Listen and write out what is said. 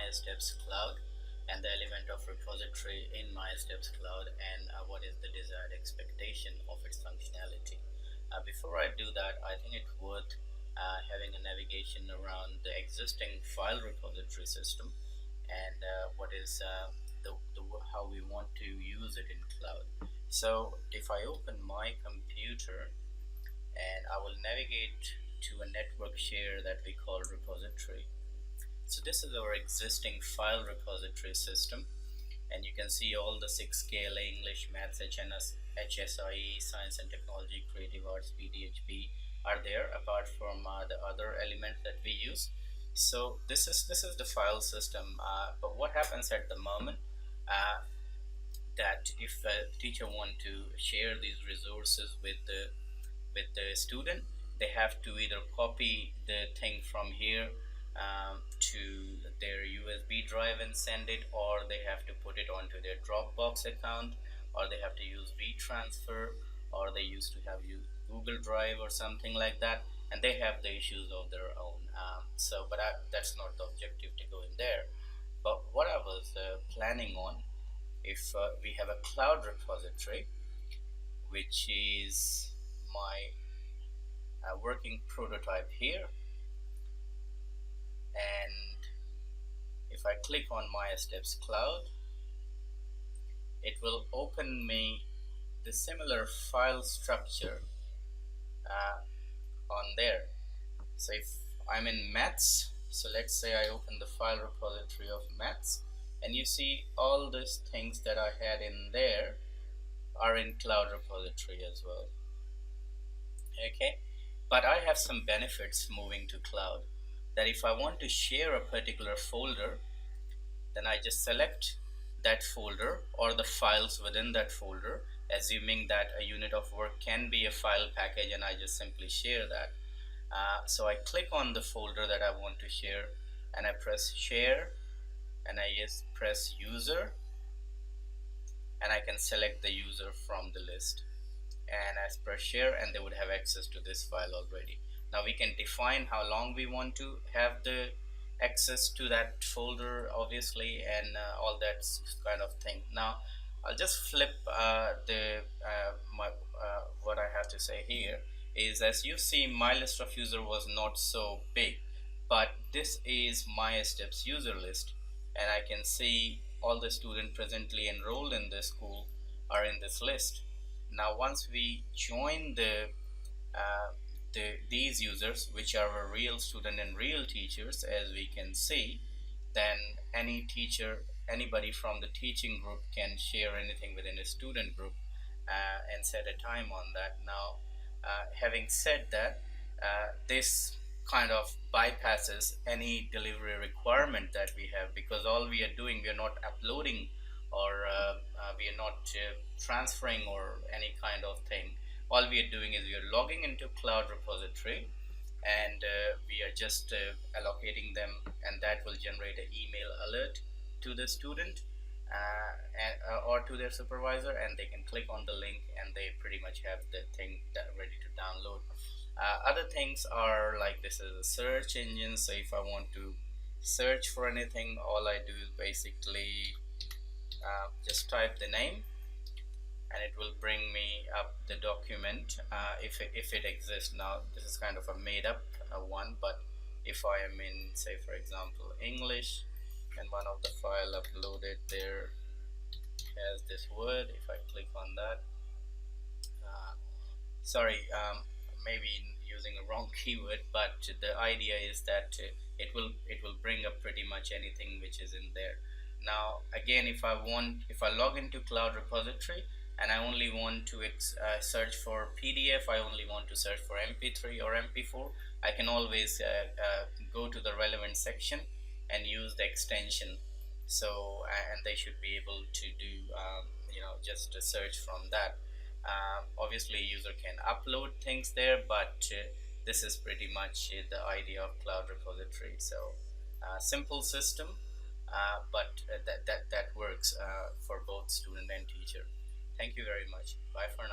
mySDEPS Cloud and the element of repository in mySDEPS Cloud, and what is the desired expectation of its functionality. Before I do that, I think it's worth having a navigation around the existing file repository system and what is how we want to use it in cloud. So if I open my computer and I will navigate to a network share that we call repository. So this is our existing file repository system, and you can see all the 6 KLA English, Maths, HNS, HSIE, Science and Technology, Creative Arts, PDHP are there, apart from the other elements that we use. So this is the file system. But what happens at the moment that if a teacher want to share these resources with the student, they have to either copy the thing from here to their USB drive and send it, or they have to put it onto their Dropbox account, or they have to use WeTransfer, or they used to have use Google Drive or something like that, and they have the issues of their own. But that's not the objective to go in there. But what I was planning on, if we have a cloud repository, which is my working prototype here, and if I click on mySDEPS Cloud, it will open me the similar file structure on there. So if I'm in Maths, so let's say I open the file repository of Maths, and you see all these things that I had in there are in cloud repository as well. Okay, but I have some benefits moving to cloud, that if I want to share a particular folder, then I just select that folder or the files within that folder, assuming that a unit of work can be a file package, and I just simply share that. So I click on the folder that I want to share, and I press share, and I just press user, and I can select the user from the list, and as per share, and they would have access to this file already. Now we can define how long we want to have the access to that folder, obviously, and all that kind of thing. Now I'll just flip what I have to say here is, as you see, my list of user was not so big, but this is mySDEPS user list, and I can see all the students presently enrolled in this school are in this list. Now once we join these users, which are our real student and real teachers, as we can see, then any teacher, anybody from the teaching group can share anything within a student group and set a time on that. Now having said that, this kind of bypasses any delivery requirement that we have, because all we are doing, we are not uploading, or we are not transferring or any kind of thing. All we are doing is we are logging into cloud repository, and we are just allocating them, and that will generate an email alert to the student or to their supervisor, and they can click on the link, and they pretty much have the thing ready to download. Other things are like, this is a search engine, so if I want to search for anything, all I do is basically just type the name, and it will bring me up the document if it exists. Now this is kind of a made up one, but if I am in, say for example, English, and one of the file uploaded there has this word, if I click on that, sorry, maybe using a wrong keyword, but the idea is that it will bring up pretty much anything which is in there. Now again, if I log into cloud repository and I only want to search for PDF, I only want to search for MP3 or MP4, I can always go to the relevant section and use the extension. So and they should be able to do just a search from that. Obviously user can upload things there, but this is pretty much the idea of cloud repository. So simple system, but that works for both student and teacher. Thank you very much. Bye for now.